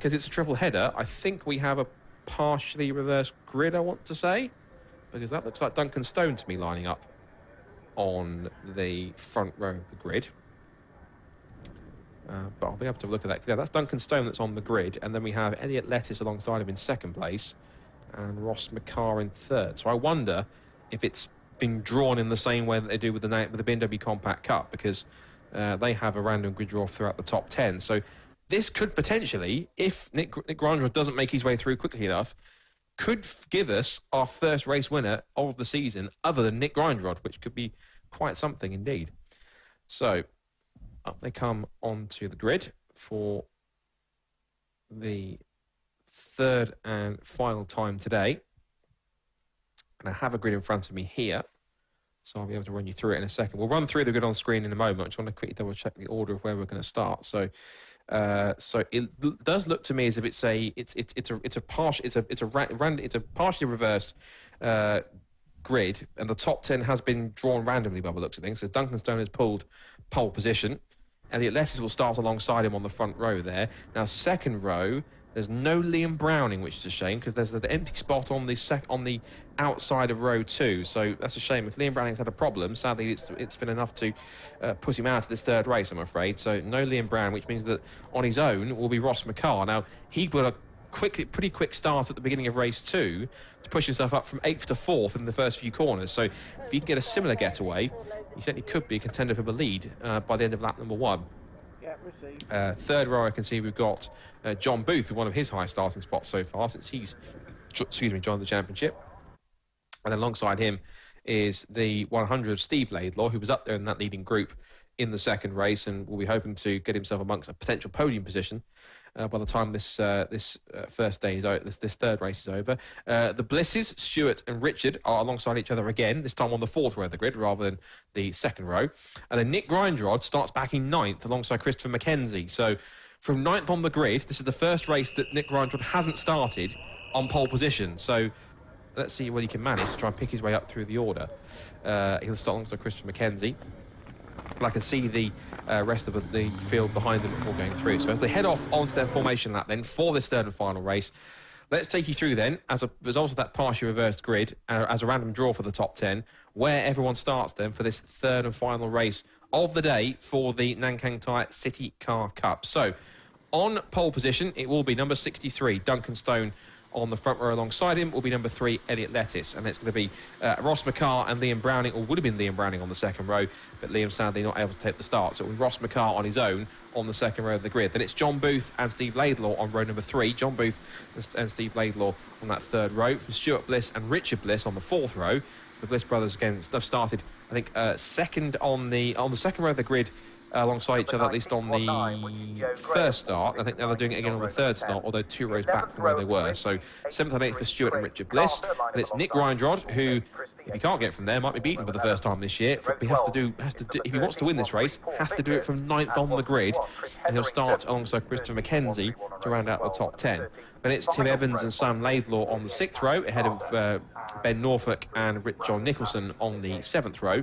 because it's a triple header, I think we have a partially reversed grid, I want to say, because that looks like Duncan Stone to me lining up on the front row of the grid. But I'll be able to look at that. Yeah, that's Duncan Stone that's on the grid, and then we have Elliot Lettuce alongside him in second place, and Ross McCarr in third. So I wonder if it's been drawn in the same way that they do with the BMW Compact Cup, because they have a random grid draw throughout the top 10. So this could potentially, if Nick Grandrod doesn't make his way through quickly enough, could give us our first race winner of the season other than Nick Grindrod, which could be quite something indeed. So up they come onto the grid for the third and final time today. And I have a grid in front of me here, so I'll be able to run you through it in a second. We'll run through the grid on screen in a moment. I just want to quickly double check the order of where we're going to start. So it does look to me as if it's a partially reversed grid, and the top 10 has been drawn randomly by the looks of things. So Duncan Stone has pulled pole position. Elliot Lettuce will start alongside him on the front row there. Now, second row, there's no Liam Browning, which is a shame, because there's the empty spot on the outside of row 2. So that's a shame. If Liam Browning's had a problem, sadly it's been enough to put him out of this third race, I'm afraid. So no Liam Brown, which means that on his own will be Ross McCarr. Now, he put a pretty quick start at the beginning of race 2 to push himself up from 8th to 4th in the first few corners. So if he can get a similar getaway, he certainly could be a contender for the lead by the end of lap number 1. Third row, I can see we've got John Booth, one of his high starting spots so far since he's, joined the championship. And alongside him is the 100 Steve Laidlaw, who was up there in that leading group in the second race and will be hoping to get himself amongst a potential podium position by the time this first day is over, this third race is over. The Blisses, Stuart and Richard, are alongside each other again, this time on the fourth row of the grid rather than the second row. And then Nick Grindrod starts back in 9th alongside Christopher McKenzie. So from 9th on the grid, this is the first race that Nick Grindrod hasn't started on pole position. So let's see what he can manage to try and pick his way up through the order. He'll start alongside Christopher McKenzie. And I can see the rest of the field behind them all going through. So as they head off onto their formation lap then for this third and final race, let's take you through then, as a result of that partially reversed grid, as a random draw for the top 10, where everyone starts then for this third and final race of the day for the Nankang Tyre CityCar Cup. So on pole position, it will be number 63, Duncan Stone. On the front row alongside him will be number 3, Elliot Lettuce. And it's going to be Ross McCarr and Liam Browning, or would have been Liam Browning on the second row, but Liam sadly not able to take the start. So it will be Ross McCarr on his own on the second row of the grid. Then it's John Booth and Steve Laidlaw on row number 3. John Booth and Steve Laidlaw on that third row. From Stuart Bliss and Richard Bliss on the fourth row. The Bliss brothers again have started, I think, second on the second row of the grid, alongside each other, at least on the first start. I think now they're doing it again on the third start, although 2 rows back from where they were. So 7th and 8th for Stuart and Richard Bliss. And it's Nick Grindrod, who, if he can't get from there, might be beaten for the first time this year. He has to do, if he wants to win this race, has to do it from 9th on the grid. And he'll start alongside Christopher McKenzie to round out the top 10. Then it's Tim Evans and Sam Laidlaw on the 6th row, ahead of Ben Norfolk and John Nicholson on the 7th row.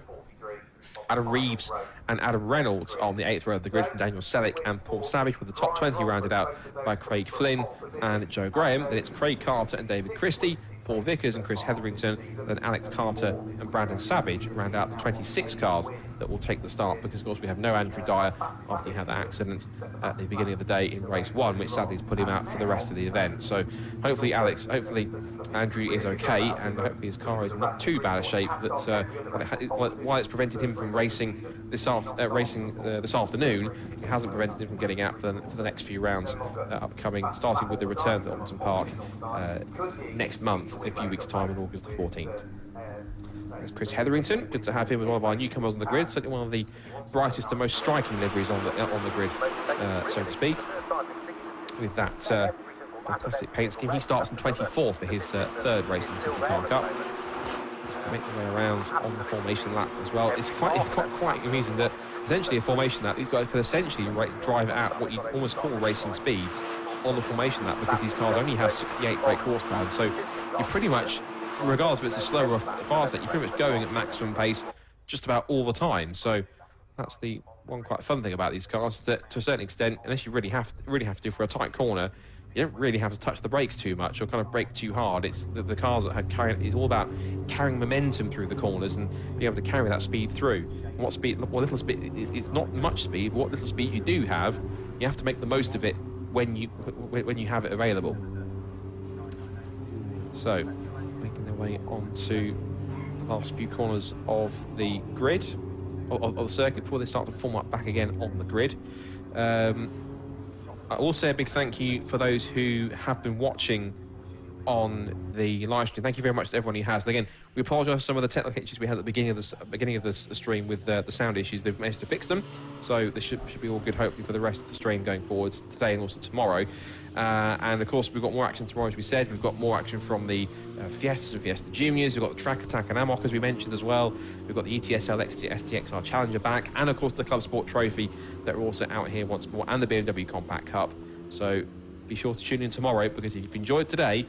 Adam Reeves and Adam Reynolds on the 8th row of the grid from Daniel Selleck and Paul Savage, with the top 20 rounded out by Craig Flynn and Joe Graham. Then it's Craig Carter and David Christie, Paul Vickers and Chris Hetherington, then Alex Carter and Brandon Savage round out the 26 cars that will take the start, because of course we have no Andrew Dyer after he had that accident at the beginning of the day in race 1, which sadly has put him out for the rest of the event. So hopefully Andrew is okay, and hopefully his car is in not too bad a shape that while it's prevented him from racing this afternoon, it hasn't prevented him from getting out for the next few rounds upcoming, starting with the return to Alton Park next month, in a few weeks' time on August the 14th. There's Chris Hetherington. Good to have him as one of our newcomers on the grid. Certainly one of the brightest and most striking liveries on the grid, so to speak. With that fantastic paint scheme, he starts in 24th for his third race in the CityCar Cup. Just make the way around on the formation lap as well. It's quite amusing that essentially a formation lap, these guys could essentially drive it at what you almost call racing speeds on the formation lap, because these cars only have 68 brake horsepower. So you're pretty much, regardless if it's a slow or a fast lap, you're pretty much going at maximum pace just about all the time. So that's the one quite fun thing about these cars, that to a certain extent, unless you really have to for a tight corner, you don't really have to touch the brakes too much or kind of brake too hard. It's the cars that it's all about carrying momentum through the corners and being able to carry that speed through. And what little speed, it's not much speed, but what little speed you do have, you have to make the most of it when you have it available. So, making their way onto the last few corners of the grid, of the circuit, before they start to form up back again on the grid. I will say a big thank you for those who have been watching on the live stream. Thank you very much to everyone who has. And again, we apologise for some of the technical issues we had at the beginning of this stream with the sound issues. They've managed to fix them, so this should be all good, hopefully, for the rest of the stream going forwards today and also tomorrow. And of course, we've got more action tomorrow, as we said. We've got more action from the Fiestas and Fiesta Juniors. We've got the Track Attack and Amok, as we mentioned as well. We've got the ETSL STXR Challenger back, and of course the Club Sport Trophy that are also out here once more, and the BMW Compact Cup. So be sure to tune in tomorrow, because if you've enjoyed today,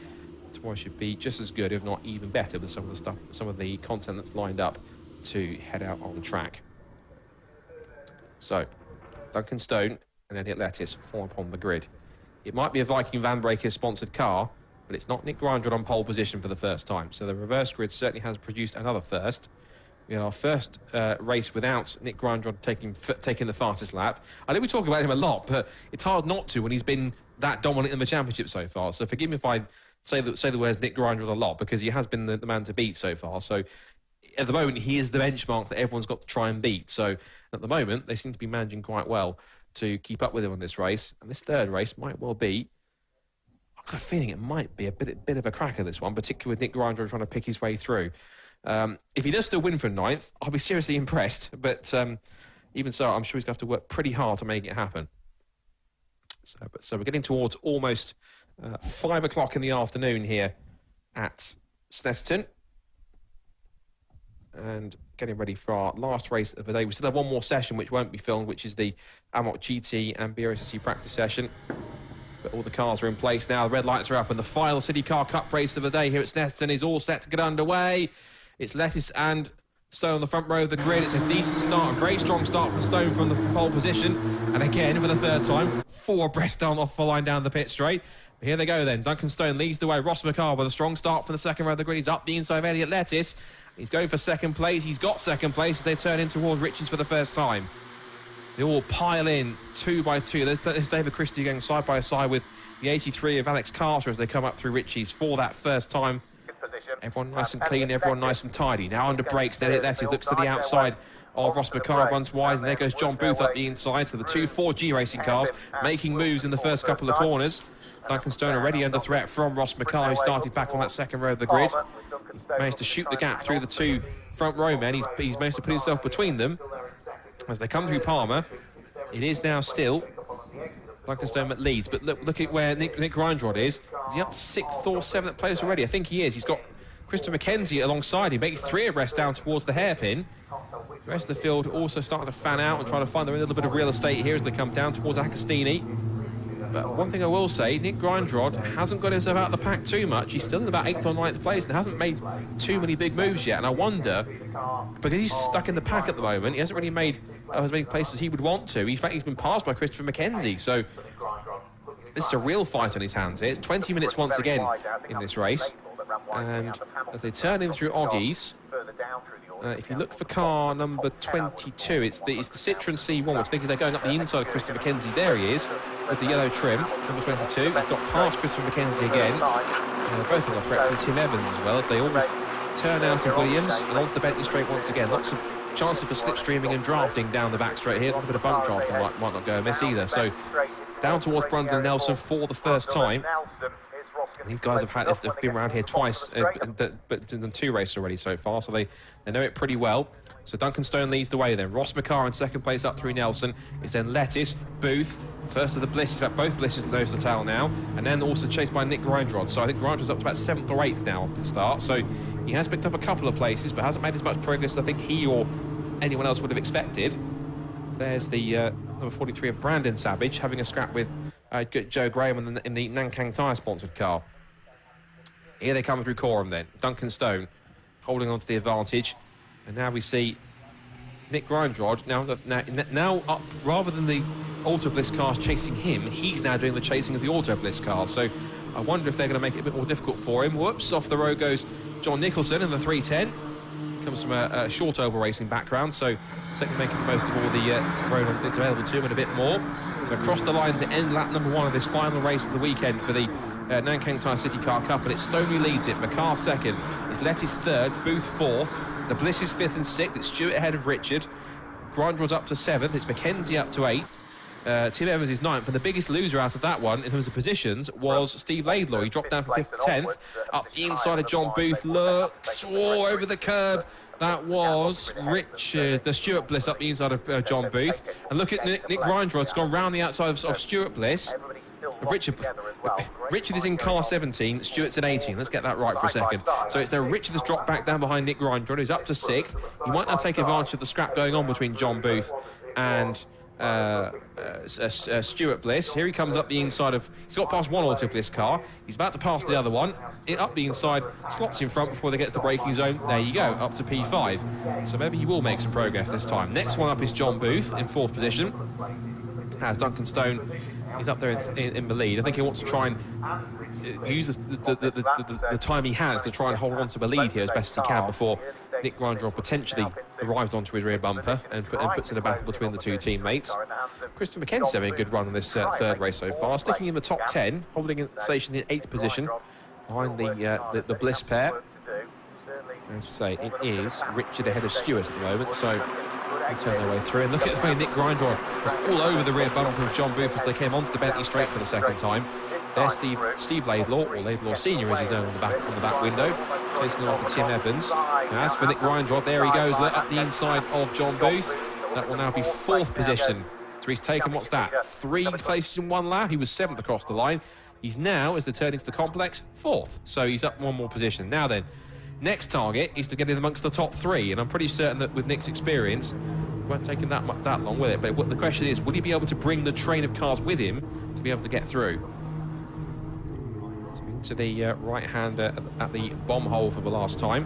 tomorrow should be just as good, if not even better, with some of the content that's lined up to head out on track. So, Duncan Stone and Elliot Lettis form up on the grid. It might be a Viking Van Breaker sponsored car, but it's not Nick Grindrod on pole position for the first time. So the reverse grid certainly has produced another first. We had our first race without Nick Grindrod taking the fastest lap. I know we talk about him a lot, but it's hard not to when he's been that dominant in the championship so far. So forgive me if I say the words Nick Grindrod a lot, because he has been the man to beat so far. So at the moment, he is the benchmark that everyone's got to try and beat. So at the moment, they seem to be managing quite well to keep up with him on this race. And this third race might well be, I've got a feeling it might be a bit of a cracker, this one, particularly with Nick Grindrod trying to pick his way through. If he does still win for ninth, I'll be seriously impressed. But even so, I'm sure he's going to have to work pretty hard to make it happen. So we're getting towards almost 5 o'clock in the afternoon here at Snetterton. And getting ready for our last race of the day. We still have one more session which won't be filmed, which is the Amok GT and BRSC practice session. But all the cars are in place now. The red lights are up, and the final CityCar Cup race of the day here at Snetterton is all set to get underway. It's Lettis and Stone on the front row of the grid. It's a decent start, a very strong start for Stone from the pole position. And again, for the third time, 4 abreast down off the line down the pit straight. But here they go then. Duncan Stone leads the way. Ross McCarr with a strong start from the second row of the grid. He's up the inside of Elliot Lettis. He's going for second place. He's got second place as they turn in towards Ritchie's for the first time. They all pile in 2 by 2. There's David Christie going side by side with the 83 of Alex Carter as they come up through Ritchie's for that first time. Everyone nice and clean, everyone nice and tidy. Now under brakes, then Elliot Lettis looks to the outside of Ross McCarr, runs wide, and there goes John Booth up the inside. So the 2 4G racing cars making moves in the first couple of corners. Duncan Stone already under threat from Ross McCarr, who started back on that second row of the grid. He's managed to shoot the gap through the 2 front row men. He's managed to put himself between them. As they come through Palmer, it is now still Duncan Stone that leads. But look at where Nick Grindrod is. Is he up 6th or 7th place already? I think he is. He's got Christopher McKenzie alongside him. Makes 3 abreast down towards the hairpin. The rest of the field also starting to fan out and trying to find their own little bit of real estate here as they come down towards Agostini. But one thing I will say, Nick Grindrod hasn't got himself out of the pack too much. He's still in about 8th or 9th place and hasn't made too many big moves yet. And I wonder, because he's stuck in the pack at the moment, he hasn't really made as many places he would want to. In fact, he's been passed by Christopher McKenzie. So this is a real fight on his hands here. It's 20 minutes once again in this race. And as they turn in through Oggies, if you look for car number 22, it's the Citroen C1, which I think they're going up the inside of Christopher McKenzie. There he is, with the yellow trim, number 22. He's got past Christopher McKenzie again. Both on the threat from Tim Evans as well, as they all turn out to Williams and onto the Bentley straight once again. Lots of chances for slipstreaming and drafting down the back straight here. A bit of bump drafting might not go amiss either. So down towards Brundle and Nelson for the first time. And these guys have been around here twice, but done 2 races already so far, so they know it pretty well. So Duncan Stone leads the way then. Ross McCarr in second place up through Nelson. It's then Lettis, Booth, first of the Blisses, in fact both Blisses that nose the tail now, and then also chased by Nick Grindrod. So I think Grindrod's up to about 7th or 8th now at the start. So he has picked up a couple of places, but hasn't made as much progress as I think he or anyone else would have expected. There's the number 43 of Brandon Savage having a scrap with Joe Graham in the Nankang Tyre sponsored car. Here they come through Coram then. Duncan Stone holding on to the advantage. And now we see Nick Grindrod, now up, rather than the Auto Bliss cars chasing him, he's now doing the chasing of the Auto Bliss cars. So I wonder if they're going to make it a bit more difficult for him. Whoops, off the road goes John Nicholson in the 310. Comes from a short oval racing background, so certainly making the most of all the road that's available to him and a bit more. So across the line to end lap number 1 of this final race of the weekend for the Nankang Tyre CityCar Cup, and it's Stone who leads it. McCarr second, it's Letty's third, Booth fourth, the Bliss is fifth and sixth, it's Stewart ahead of Richard, Grindrod's up to seventh, it's Mackenzie up to eighth, Tim Evans is ninth, and the biggest loser out of that one in terms of positions was Steve Laidlaw. He dropped down from 5th to 10th, up the inside of John Booth, looks, over the curb. That was Richard, the Stuart Bliss up the inside of John Booth. And look at Nick Grindrod's gone round the outside of Stuart Bliss. Richard is in car 17, Stuart's in 18. Let's get that right for a second. So it's now Richard has dropped back down behind Nick Grindrod, who's up to 6th. He might now take advantage of the scrap going on between John Booth and Stuart Bliss. Here he comes up the inside of, he's got past one Auto Bliss car, he's about to pass the other one, up the inside, slots in front before they get to the braking zone. There you go, up to P5. So maybe he will make some progress this time. Next one up is John Booth in 4th position, as Duncan Stone is up there in the lead. I think he wants to try and use the time he has to try and hold on to the lead here as best as he can before Nick Grindrod potentially arrives onto his rear bumper and puts in a battle between the two teammates. Christopher Mackenzie's having a good run in this third race so far, sticking in the top 10, holding a station in 8th position behind the Bliss pair. As I say, it is Richard ahead of Stewart at the moment, so they turn their way through. And look at the way Nick Grindrod was all over the rear bumper of John Booth as they came onto the Bentley straight for the second time. There's Steve Laidlaw, or Laidlaw Senior as he's known on the back window, chasing on to Tim Evans. Now, as for Nick Grindrod, there he goes, up the inside of John Booth. That will now be 4th position. So he's taken, what's that, 3 places in 1 lap. He was 7th across the line. He's now, as they turn into the complex, 4th. So he's up 1 more position. Now then, next target is to get in amongst the top 3, and I'm pretty certain that with Nick's experience, it won't take him that long with it. But the question is, will he be able to bring the train of cars with him to be able to get through? To the right-hander at the bomb hole for the last time.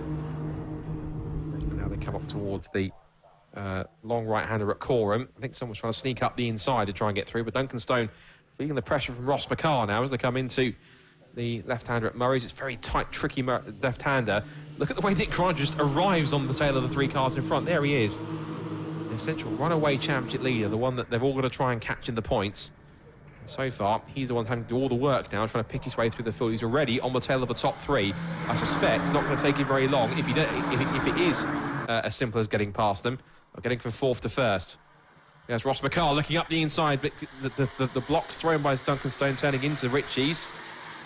Now they come up towards the long right-hander at Coram. I think someone's trying to sneak up the inside to try and get through, but Duncan Stone feeling the pressure from Ross McCarr now as they come into the left-hander at Murray's. It's very tight, tricky left-hander. Look at the way Nick Grindrod just arrives on the tail of the 3 cars in front. There he is. The essential runaway championship leader, the one that they've all got to try and catch in the points. So far, he's the one having to do all the work now, trying to pick his way through the field. He's already on the tail of the top 3. I suspect it's not going to take him very long if it is as simple as getting past them, or getting from 4th to 1st. There's Ross McCarr looking up the inside, but the blocks thrown by Duncan Stone turning into Ritchie's.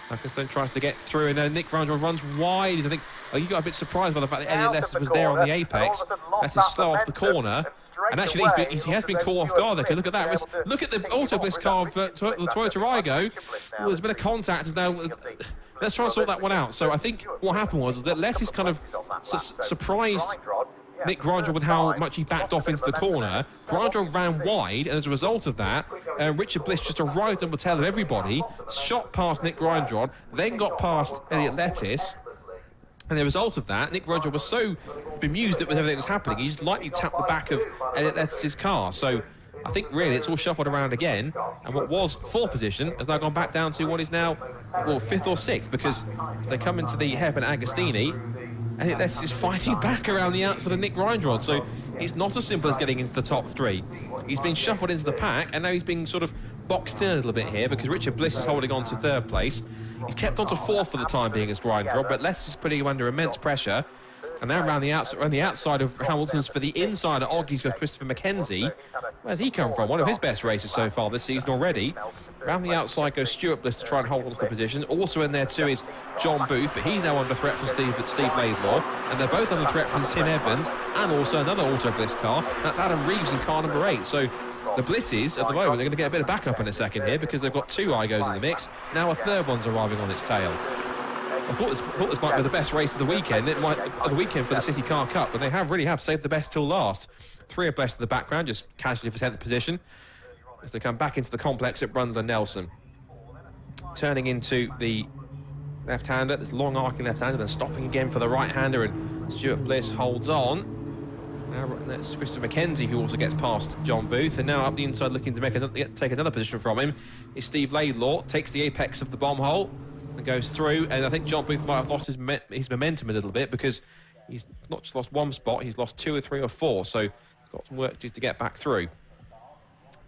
Duncan Stone tries to get through, and then Nick Grindrod runs wide. I think you got a bit surprised by the fact that Elliot Less was there on the apex. Less is slow off the corner. And actually, he has been caught off guard there, because look at that. Look at the Auto Bliss car of the Toyota Aygo. Well, there's been a contact. Now, let's try and sort that one out. So I think what happened was that Letty's kind of surprised Nick Grindrod with how much he backed off into the corner. Grindrod ran wide, and as a result of that, Richard Bliss just arrived on the tail of everybody, shot past Nick Grindrod, then got past Elliot Lettis. And the result of that, Nick Grindrod was so bemused with everything that was happening, he just lightly tapped the back of Elliot Lettis' car. So I think really it's all shuffled around again, and what was 4th position has now gone back down to what is now, well, 5th or 6th, because as they come into the hairpin Agostini, Elliot Lettis is fighting back around the outside of Nick Grindrod. So it's not as simple as getting into the top 3. He's been shuffled into the pack, and now he's being sort of boxed in a little bit here, because Richard Bliss is holding on to 3rd place. He's kept on to 4th for the time being as Grindrod, but Lettis is putting him under immense pressure. And now around the outside of Hamilton's for the inside at Oggy's with Christopher Mackenzie. Where's he come from? One of his best races so far this season already. Around the outside goes Stuart Bliss to try and hold on to the position. Also in there too is John Booth, but he's now under threat from Steve Laidlaw. And they're both under threat from Tim Evans and also another Auto Bliss car. That's Adam Reeves in car number 8. So the Blisses, at the moment, they're going to get a bit of backup in a second here, because they've got 2 Aygos in the mix. Now a 3rd one's arriving on its tail. I thought this might be the best race of the weekend. It might the weekend for the City Car Cup, but they really have saved the best till last. 3 abreast of the background, just casually for 10th position, as they come back into the complex at Brundle and Nelson. Turning into the left-hander, this long arcing left-hander, then stopping again for the right-hander, and Stuart Bliss holds on. Now that's Christopher McKenzie, who also gets past John Booth. And now up the inside, looking to take another position from him, is Steve Laidlaw. Takes the apex of the bomb hole and goes through. And I think John Booth might have lost his momentum a little bit, because he's not just lost one spot, he's lost 2 or 3 or 4. So he's got some work to do to get back through.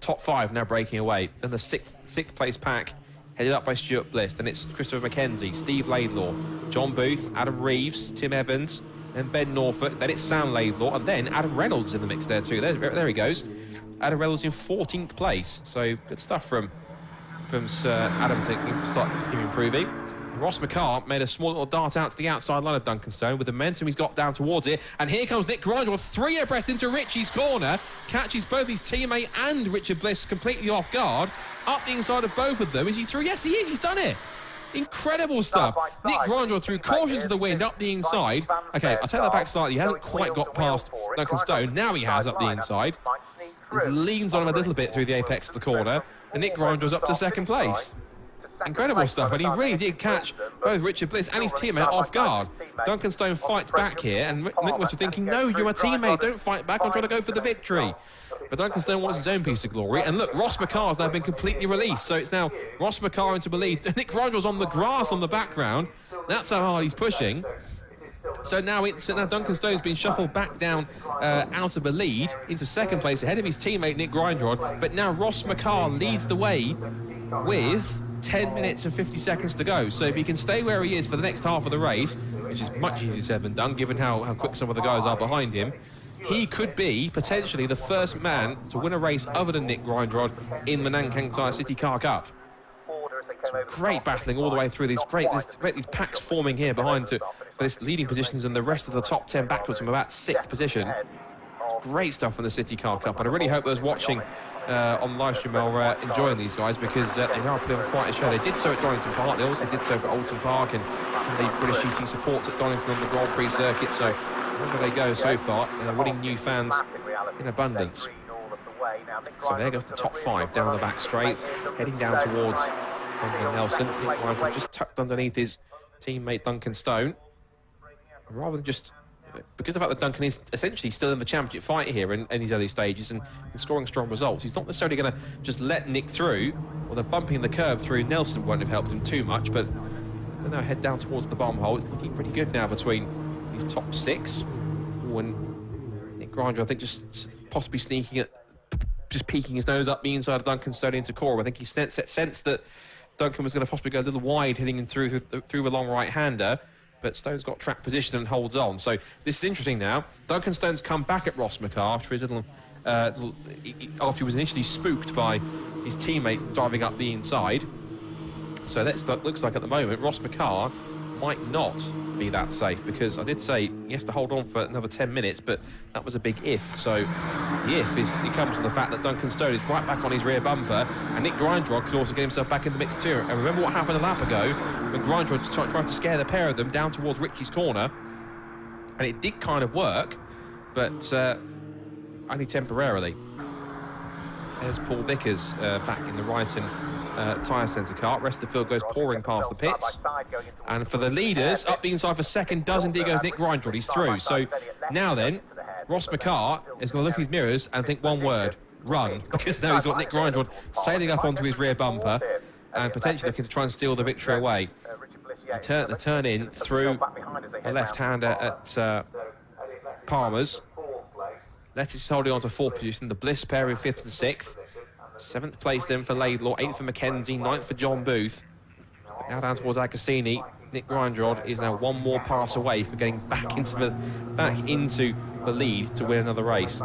Top 5 now breaking away. Then the sixth place pack, headed up by Stuart Bliss. Then it's Christopher McKenzie, Steve Laidlaw, John Booth, Adam Reeves, Tim Evans, and Ben Norfolk. Then it's Sam Laidlaw, and then Adam Reynolds in the mix there too. There he goes. Adam Reynolds in 14th place. So good stuff from Sir Adam to start improving. Ross McCarr made a small little dart out to the outside line of Duncanstone. With the momentum he's got down towards it. And here comes Nick Grindle, 3 abreast into Richie's corner. Catches both his teammate and Richard Bliss completely off guard. Up the inside of both of them. Is he through? Yes, he is. He's done it. Incredible stuff. Nick Grindle through caution to the wind up the inside. Okay, I'll take that back slightly. He hasn't quite got past Duncanstone. Now he has up the inside. He leans on him a little bit through the apex of the corner. And Nick Grindle's up to 2nd place. Incredible stuff, and he really did catch both Richard Bliss and his teammate off guard. Duncanstone fights back here, and Nick was thinking, no, you're a teammate, don't fight back, I'm trying to go for the victory. But Duncanstone wants his own piece of glory, and look, Ross McCarr's now been completely released, so it's now Ross McCarr into the lead. Nick Grindle's on the grass on the background, that's how hard he's pushing. So now Duncanstone's been shuffled back down out of the lead into 2nd place ahead of his teammate Nick Grindrod, but now Ross McCarr leads the way with 10 minutes and 50 seconds to go. So if he can stay where he is for the next half of the race, which is much easier said than done given how quick some of the guys are behind him, he could be potentially the first man to win a race other than Nick Grindrod in the Nankang Tyre CityCar Cup. Some great battling all the way through these packs forming here behind for this leading positions, and the rest of the top 10 backwards from about 6th position. Great stuff in the CityCar Cup, and I really hope those watching on the live stream are enjoying these guys, because they are putting on quite a show. They did so at Donington Park, they also did so at Alton Park, and the British GT supports at Donington on the Grand Prix circuit, so wherever they go so far, they're winning new fans in abundance. So there goes the top 5 down the back straight, heading down towards Nelson. Nick Grindrod just tucked underneath his teammate Duncanstone. Rather than just, because of the fact that Duncan is essentially still in the championship fight here in these early stages and scoring strong results, he's not necessarily going to just let Nick through, or the bumping the curb through Nelson won't have helped him too much, but they now head down towards the bomb hole. It's looking pretty good now between these top 6. And Nick Grindrod, I think, just possibly sneaking at, just peeking his nose up the inside of Duncanstone into Cora. I think he sensed that Duncan was going to possibly go a little wide heading in through the long right-hander, but Stone's got track position and holds on. So this is interesting now. Duncanstone's come back at Ross McCarr after his after he was initially spooked by his teammate diving up the inside. So that looks like at the moment Ross McCarr might not be that safe, because I did say he has to hold on for another 10 minutes, but that was a big if. So the if comes from the fact that Duncanstone is right back on his rear bumper, and Nick Grindrod could also get himself back in the mix too. And remember what happened a lap ago when Grindrod tried to scare the pair of them down towards Richie's corner, and it did kind of work, but only temporarily. There's Paul Vickers back in the Ryton Tyre Centre car. Rest of the field goes pouring past the pits. And for the leaders, up the inside for 2nd does indeed goes Nick Grindrod. He's through. So now then, Ross McCarr is going to look at his mirrors and think one word: run. Because now he's got Nick Grindrod sailing up onto his rear bumper and potentially looking to try and steal the victory away. The turn in through a left-hander at Palmer's. Lettis is holding on to 4th position. The Bliss pair in 5th and 6th. 7th place then for Laidlaw, 8th for McKenzie, 9th for John Booth. Now down towards Agostini. Nick Grindrod is now one more pass away for getting back into the lead to win another race.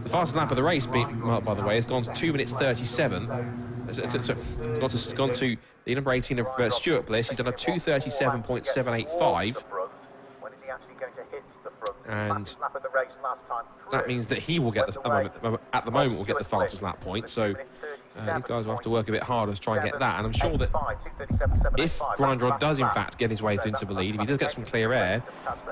The fastest lap of the race, by the way, has gone to 2 minutes 37. It's gone to the number 18 of Stuart Bliss. He's done a 2:37.785. And that means that he will get at the moment will get the fastest lap point. So these guys will have to work a bit harder to try and get that. And I'm sure that if Grindrod does in fact get his way into the lead, if he does get some clear air,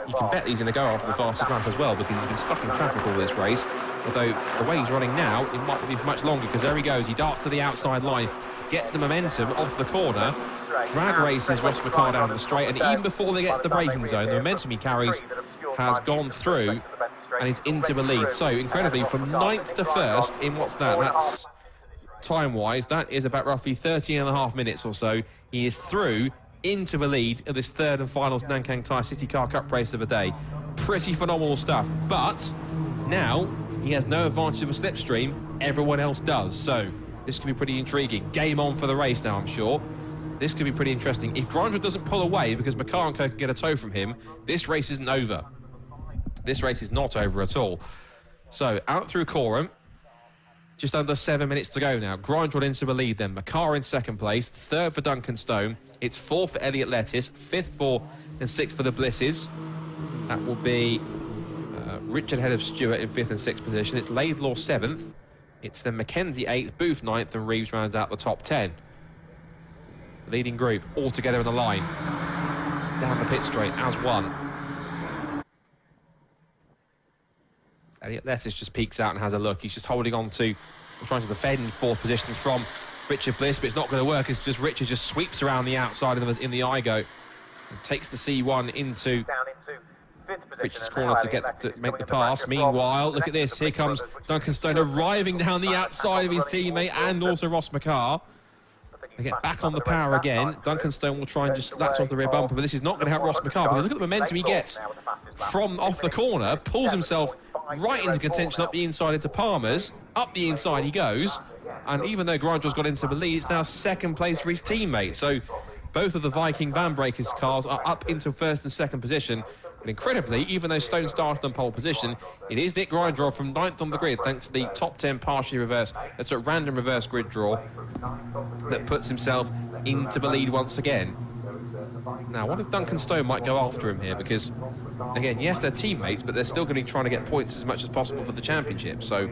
you can bet he's going to go after the fastest lap as well, because he's been stuck in traffic all this race. Although the way he's running now, it might be for much longer, because there he goes. He darts to the outside line, gets the momentum off the corner, drag races Ross McCarr down the straight, and even before they get to the braking zone, the momentum he carries has gone through and he's into the lead. So, incredibly, from 9th to 1st in what's that? That's time-wise, that is about roughly 13.5 minutes or so. He is through into the lead of this third and final Nankang Tyre CityCar Cup race of the day. Pretty phenomenal stuff. But now he has no advantage of a slipstream. Everyone else does. So this could be pretty intriguing. Game on for the race now, I'm sure. This could be pretty interesting. If Grindrod doesn't pull away because Makar and Co can get a tow from him, this race isn't over. This race is not over at all. So out through Coram. Just under 7 minutes to go now. Grindrod into the lead then. Makar in second place. Third for Duncan Stone. It's fourth for Elliot Lettuce. Fifth for and sixth for the Blisses. That will be Richard ahead of Stewart in fifth and sixth position. It's Laidlaw seventh. It's then Mackenzie eighth, Booth ninth, and Reeves rounds out the top 10. The leading group all together in the line. Down the pit straight as one. Elliot Lettuce just peeks out and has a look. He's just holding on to, trying to defend fourth position from Richard Bliss, but it's not going to work. It's just Richard just sweeps around the outside in the IGO and takes the C1 into Richard's corner to make the pass. Meanwhile, look at this. Here comes Duncan Stone arriving down the outside of his teammate and also Ross Makar. They get back on the power again. Duncan Stone will try and just latch off the rear bumper, but this is not going to help Ross Makar because look at the momentum he gets from off the corner, pulls himself right into contention up the inside into Palmer's. Up the inside he goes. And even though Grindrod's got into the lead, it's now second place for his teammate. So both of the Viking Van Breakers cars are up into first and second position. But incredibly, even though Stone started on pole position, it is Nick Grindrod from 9th on the grid, thanks to the top 10 partially reversed, that's a random reverse grid draw, that puts himself into the lead once again. Now, what if Duncan Stone might go after him here? Because, again, yes, they're teammates, but they're still going to be trying to get points as much as possible for the championship. So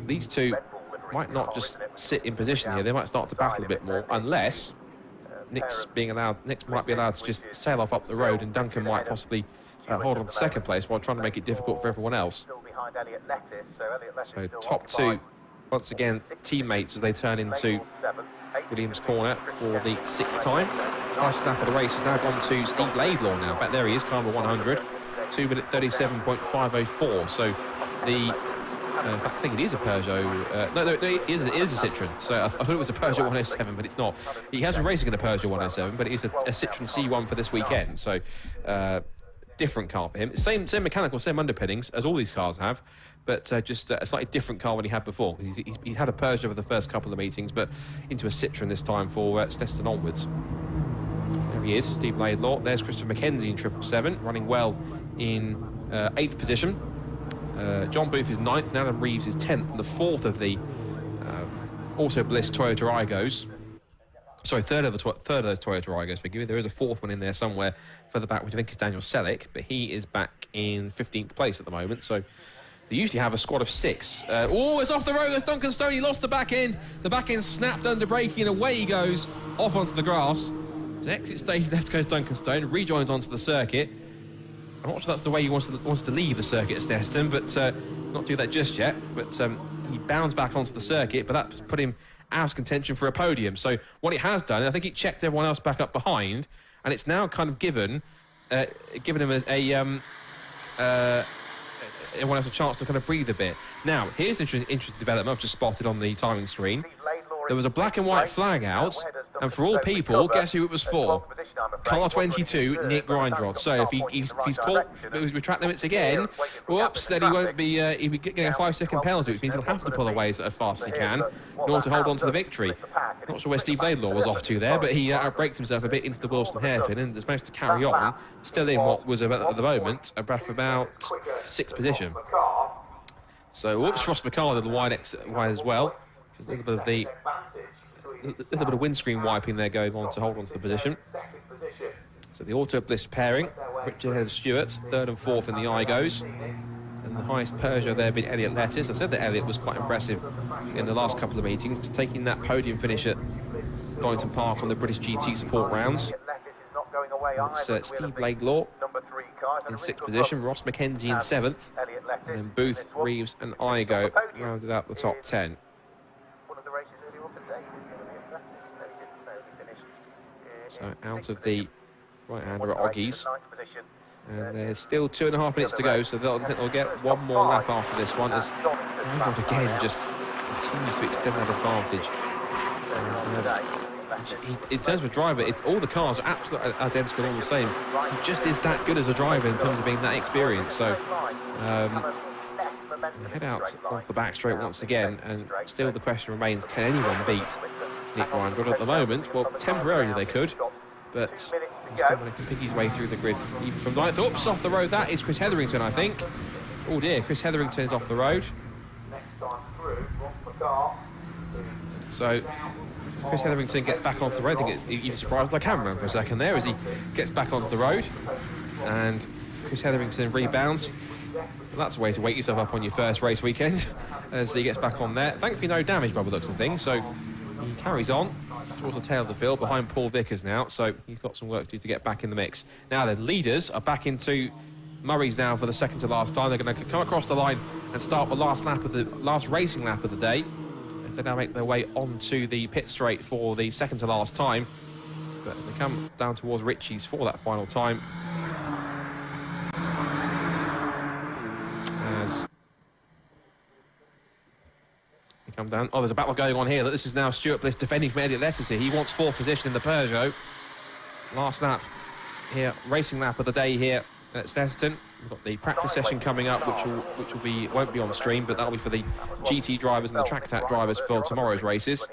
these two might not just sit in position here. They might start to battle a bit more, unless Nick might be allowed to just sail off up the road, and Duncan might possibly hold on to second place while trying to make it difficult for everyone else. So top two, once again, teammates as they turn into Williams' corner for the 6th time. Last lap of the race has now gone to Steve Laidlaw now. Back there he is, Karma 100, 2 minute 37.504. So the I think it is a Peugeot. No, it is a Citroen. So I thought it was a Peugeot 107, but it's not. He has been racing in a Peugeot 107, but it is a Citroen C1 for this weekend. So different car for him. Same mechanical, same underpinnings as all these cars have, but just a slightly different car than he had before. He's had a Peugeot over the first couple of meetings, but into a Citroen this time for Snetterton onwards. There he is, Steve Laidlaw. There's Christopher Mackenzie in 777, running well in 8th position. John Booth is 9th, and Adam Reeves is 10th, and the 4th of the also Bliss Toyota Igos. Sorry, third of those Toyota Igos, forgive me. There is a 4th one in there somewhere further back, which I think is Daniel Selick, but he is back in 15th place at the moment. So they usually have a squad of 6. Oh, it's off the road. It's Duncan Stone. He lost the back end. The back end snapped under braking, and away he goes off onto the grass. To exit stage left goes Duncan Stone, rejoins onto the circuit. I'm not sure that's the way he wants to leave the circuit at Snetterton, but not do that just yet. But he bounds back onto the circuit, but that's put him out of contention for a podium. So what it has done, I think it checked everyone else back up behind, and it's now kind of given him everyone else a chance to kind of breathe a bit. Now, here's an interesting development I've just spotted on the timing screen. There was a black and white flag out, and for all people, guess who it was for? Car 22, Nick Grindrod. So if he's caught with track limits again, whoops, then he'll be getting a 5-second penalty, which means he'll have to pull away as fast as he can in order to hold on to the victory. Not sure where Steve Laidlaw was off to there, but he outbraked himself a bit into the Wilson hairpin and has managed to carry on, still in what was, at the moment, about 6th position. So, whoops, Ross Makar did the wide as well. A little bit of windscreen wiping there going on to hold on to the position. So the Auto Bliss pairing, Richard ahead of Stewart, 3rd and 4th in the Igos. And the highest Peugeot there being Elliot Lettuce. I said that Elliot was quite impressive in the last couple of meetings, taking that podium finish at Donington Park on the British GT support rounds. It's Steve Laidlaw in 6th position, Ross Mackenzie in 7th, and then Booth, Reeves and Igo rounded out the top 10. So out of the right-hander at Oggies, And there's still 2.5 minutes to go, so they'll get one more lap after this one, as Randrold again just continues to extend that advantage. In terms of a driver, all the cars are absolutely identical, all the same. He just is that good as a driver in terms of being that experienced. So head out off the back straight once again, and still the question remains, can anyone beat Nick Randrold at the moment? Well, temporarily they could, but he's still managed to pick his way through the grid, even from ninth. Oops, off the road. That is Chris Hetherington, I think. Oh dear, Chris Hetherington is off the road. So Chris Hetherington gets back onto the road. I think even surprised the camera for a second there as he gets back onto the road. And Chris Hetherington rebounds. Well, that's a way to wake yourself up on your first race weekend as he gets back on there. Thankfully no damage by the looks of things, so he carries on towards the tail of the field behind Paul Vickers now, so he's got some work to do to get back in the mix. Now the leaders are back into Murray's now for the second to last time. They're going to come across the line and start the last racing lap of the day. They now make their way onto the pit straight for the second to last time. But as they come down towards Ritchie's for that final time, as they come down, there's a battle going on here. This is now Stuart Bliss defending from Elliot Lettuce here. He wants fourth position in the Peugeot. Last lap here, racing lap of the day here at Snetterton. We've got the practice session coming up, which won't be on stream, but that'll be for the GT drivers and the track attack drivers for tomorrow's races.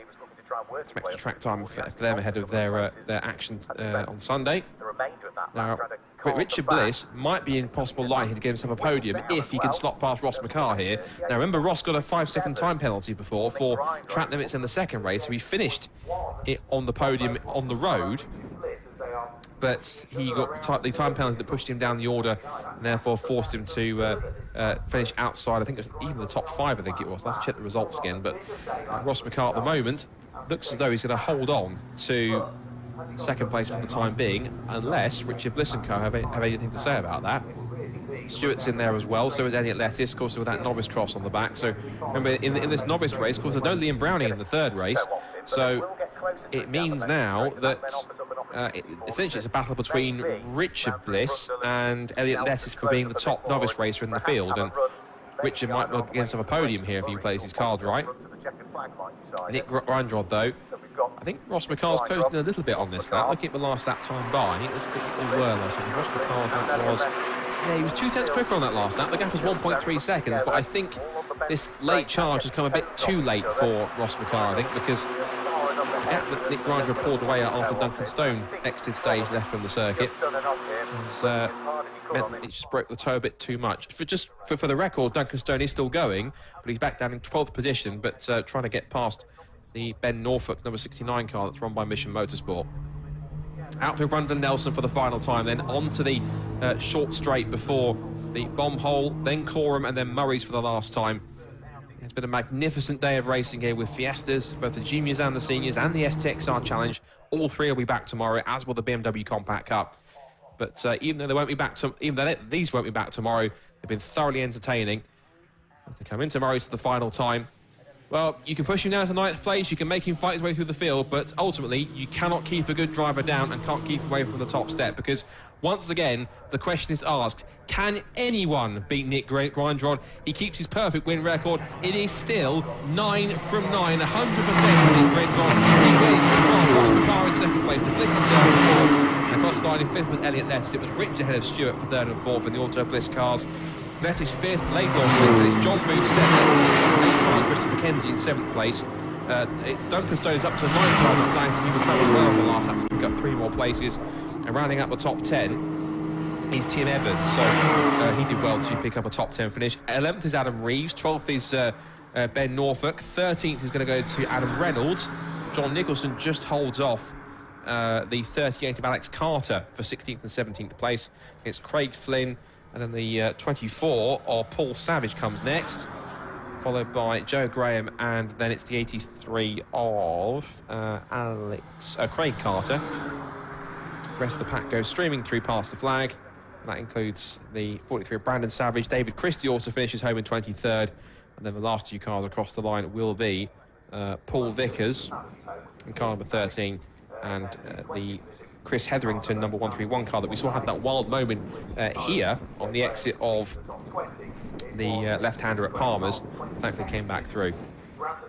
Some extra track time for them ahead of their action on Sunday. Now, Richard Bliss might be in possible line here to give himself a podium if he can slot past Ross McCarr here. Now, remember, Ross got a 5-second time penalty before for track limits in the second race, so he finished it on the podium on the road. But he got the time penalty that pushed him down the order and therefore forced him to finish outside. I think it was even the top 5, I think it was. I'll have to check the results again. But Ross McCarr at the moment looks as though he's going to hold on to second place for the time being, unless Richard Bliss and co have anything to say about that. Stewart's in there as well, so is Elliot Lettuce, of course, with that novice cross on the back. So remember, in this novice race, of course, there's no Liam Browning in the third race. So it means now that essentially it's a battle between Richard Bliss and Elliot Lettuce for being the top novice racer in the field, and Richard might well get himself a podium here if he plays his cards right. Nick Randrold, though, I think Ross McCarr's closed in a little bit on this lap. Looking at the last lap time by, it was a bit worse. I mean, Ross McCarr's lap was, yeah, he was 2 tenths quicker on that last lap. The gap was 1.3 seconds, but I think this late charge has come a bit too late for Ross McCarr, I think, because the gap that Nick Randrold pulled away after Duncan Stone exited stage left from the circuit was meant that it just broke the toe a bit too much. For the record, Duncan Stone is still going, but he's back down in 12th position, but trying to get past the Ben Norfolk number 69 car that's run by Mission Motorsport. Out through Brandon Nelson for the final time, then on to the short straight before the bomb hole, then Coram, and then Murray's for the last time. It's been a magnificent day of racing here with Fiestas, both the juniors and the seniors, and the STXR Challenge. All three will be back tomorrow, as will the BMW Compact Cup. But even though these won't be back tomorrow, they've been thoroughly entertaining. As they come in tomorrow to the final time, well, you can push him down to 9th place, you can make him fight his way through the field, but ultimately you cannot keep a good driver down and can't keep away from the top step, because once again the question is asked, can anyone beat Nick Randrold? He keeps his perfect win record. It is still 9 from 9, 100% for Nick Randrold. He wins from Ross McCarr in second place, the Bliss is third and fourth, and across the line in fifth with Elliot Lettuce. It was Rich ahead of Stewart for third and fourth in the Auto Bliss cars. Lettuce fifth, Laidlaw sixth, and it's John Booth seventh, Christian McKenzie in seventh place. Duncan Stone is up to 9th by the flags, and he recovers well on the last lap to pick up 3 more places. And rounding up the top 10 is Tim Evans, so he did well to pick up a top 10 finish. 11th is Adam Reeves, 12th is Ben Norfolk, 13th is going to go to Adam Reynolds. John Nicholson just holds off the 38th of Alex Carter for 16th and 17th place. It's Craig Flynn, and then the 24 of Paul Savage comes next, followed by Joe Graham, and then it's the 83 of Craig Carter. The rest of the pack goes streaming through past the flag. That includes the 43 of Brandon Savage. David Christie also finishes home in 23rd. And then the last 2 cars across the line will be Paul Vickers in car number 13 and the Chris Hetherington, number 131 car that we saw had that wild moment here on the exit of the left-hander at Palmer's. Thankfully came back through.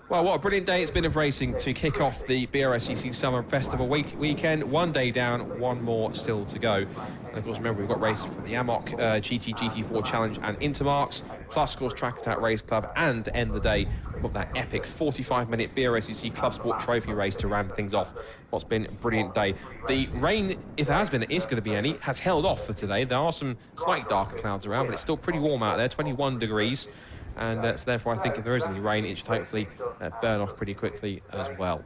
Well, what a brilliant day it's been of racing to kick off the BRSCC Summer Festival weekend. 1 day down, 1 more still to go. And of course, remember, we've got races from the Amok, GT, GT4 Challenge and Intermarks, plus, of course, Track Attack Race Club, and to end the day, we've got that epic 45-minute BRSCC Club Sport Trophy race to round things off. What's been a brilliant day. The rain, if there has been, it is going to be any, has held off for today. There are some slight darker clouds around, but it's still pretty warm out there, 21 degrees. And so therefore, I think if there is any rain, it should hopefully burn off pretty quickly as well.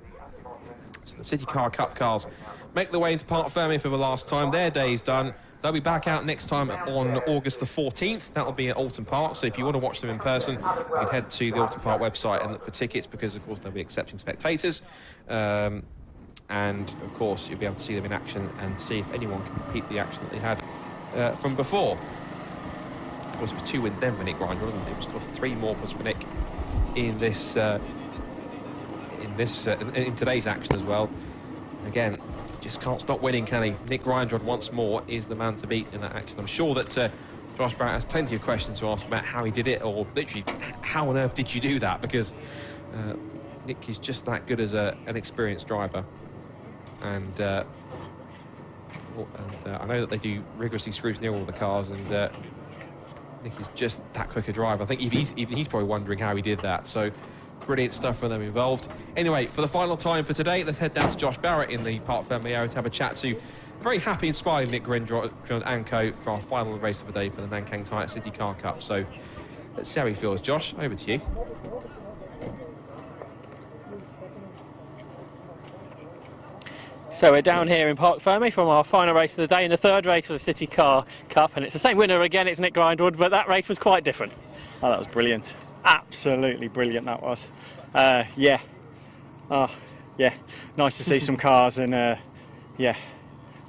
So the CityCar Cup cars make their way into Parc Fermé for the last time. Their day is done. They'll be back out next time on August the 14th. That'll be at Alton Park. So if you want to watch them in person, you can head to the Alton Park website and look for tickets, because, of course, they'll be accepting spectators. And, of course, you'll be able to see them in action and see if anyone can repeat the action that they had from before. Of course, it was 2 wins then for Nick Grinder, and it was, of course, 3 more plus for Nick in this in today's action as well. Again, just can't stop winning, can he? Nick Grinder once more is the man to beat in that action. I'm sure that Josh Barrett has plenty of questions to ask about how he did it, or literally how on earth did you do that, because Nick is just that good as an experienced driver. And I know that they do rigorously scrutiny all the cars, and Nick is just that quick a driver. I think even he's probably wondering how he did that. So brilliant stuff for them involved. Anyway, for the final time for today, let's head down to Josh Barrett in the Parc Fermé area to have a chat to very happy and smiling Nick Grinder and co for our final race of the day for the Nankang Tyre CityCar Cup. So let's see how he feels. Josh, over to you. So we're down here in Parc Fermé from our final race of the day, and the third race for the CityCar Cup, and it's the same winner again, it's Nick Grindwood, but that race was quite different. Oh, that was brilliant. Absolutely brilliant, that was. Yeah. Oh, yeah. Nice to see some cars, and yeah.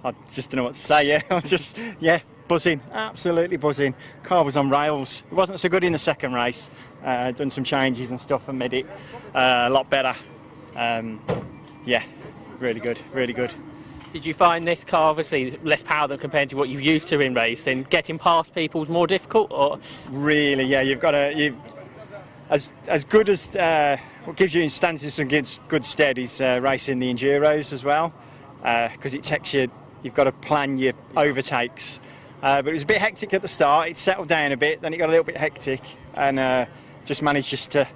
I just don't know what to say, yeah. I'm just, yeah, buzzing. Absolutely buzzing. Car was on rails. It wasn't so good in the second race. Done some changes and stuff and made it a lot better. Yeah. Really good, really good. Did you find this car, obviously less power than compared to what you've used to in racing, getting past people's more difficult, or? Really, yeah, you've got to, as good as, what gives you instances and gives good stead is racing the Enduros as well, because it takes you, you've got to plan your overtakes. But it was a bit hectic at the start, it settled down a bit, then it got a little bit hectic, and just managed just to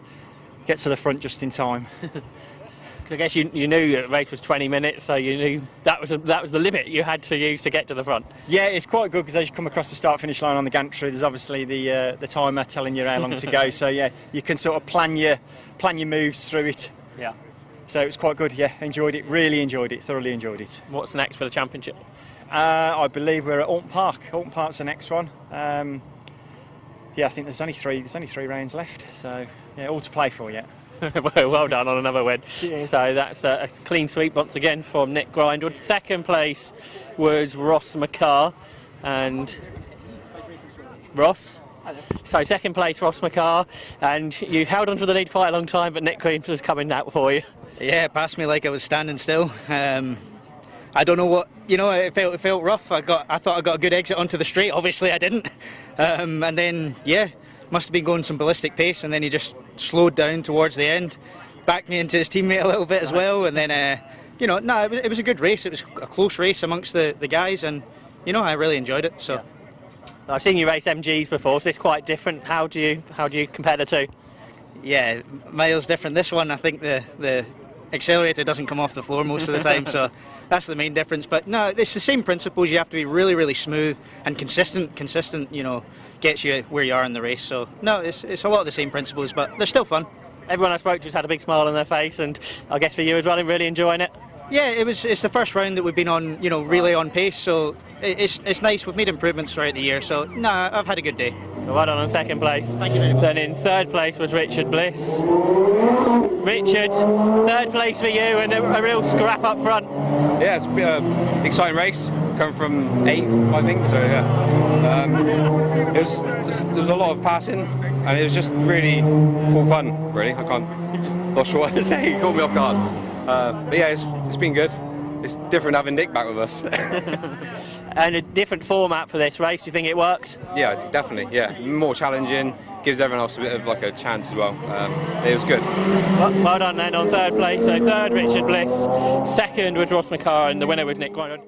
get to the front just in time. I guess you knew the race was 20 minutes, so you knew that was the limit you had to use to get to the front. Yeah, it's quite good, because as you come across the start-finish line on the gantry, there's obviously the timer telling you how long to go. So yeah, you can sort of plan your moves through it. Yeah. So it was quite good. Yeah, enjoyed it. Really enjoyed it. Thoroughly enjoyed it. What's next for the championship? I believe we're at Alton Park. Alton Park's the next one. Yeah, I think there's only three rounds left. So yeah, all to play for yet. Well done on another win. Cheers. So that's a clean sweep once again from Nick Grindwood. Second place was Ross McCarr, and Ross. So second place, Ross McCarr, and you held on to the lead quite a long time, but Nick Green was coming out for you. Yeah, it passed me like I was standing still. I don't know what, it felt rough. I thought I got a good exit onto the straight. Obviously I didn't. And then, yeah, must have been going some ballistic pace, and then he just slowed down towards the end, backed me into his teammate a little bit as well, and then, it was a good race. It was a close race amongst the guys, and, I really enjoyed it. So, yeah. I've seen you race MGs before, so it's quite different. How do you compare the two? Yeah, miles different. This one, I think the accelerator doesn't come off the floor most of the time, so that's the main difference. But no, it's the same principles. You have to be really, really smooth and consistent. Consistent, gets you where you are in the race. So no, it's a lot of the same principles, but they're still fun. Everyone I spoke to has had a big smile on their face, and I guess for you as well, I'm really enjoying it. Yeah, it's the first round that we've been on, really on pace, so it's nice. We've made improvements throughout the year, so no, I've had a good day. Well done on second place. Thank you very much. Then in third place was Richard Bliss. Richard, third place for you, and a real scrap up front. Yeah, it's been an exciting race, coming from 8th, I think, so yeah. There was a lot of passing, and it was just really full fun, really. Not sure what to say, you caught me off guard. But yeah, it's been good. it's different having Nick back with us. And a different format for this race. Do you think it worked? Yeah, definitely. Yeah, more challenging. Gives everyone else a bit of like a chance as well. It was good. Well done then on third place. So third, Richard Bliss. Second was Ross McCarr, and the winner was Nick Grindwood.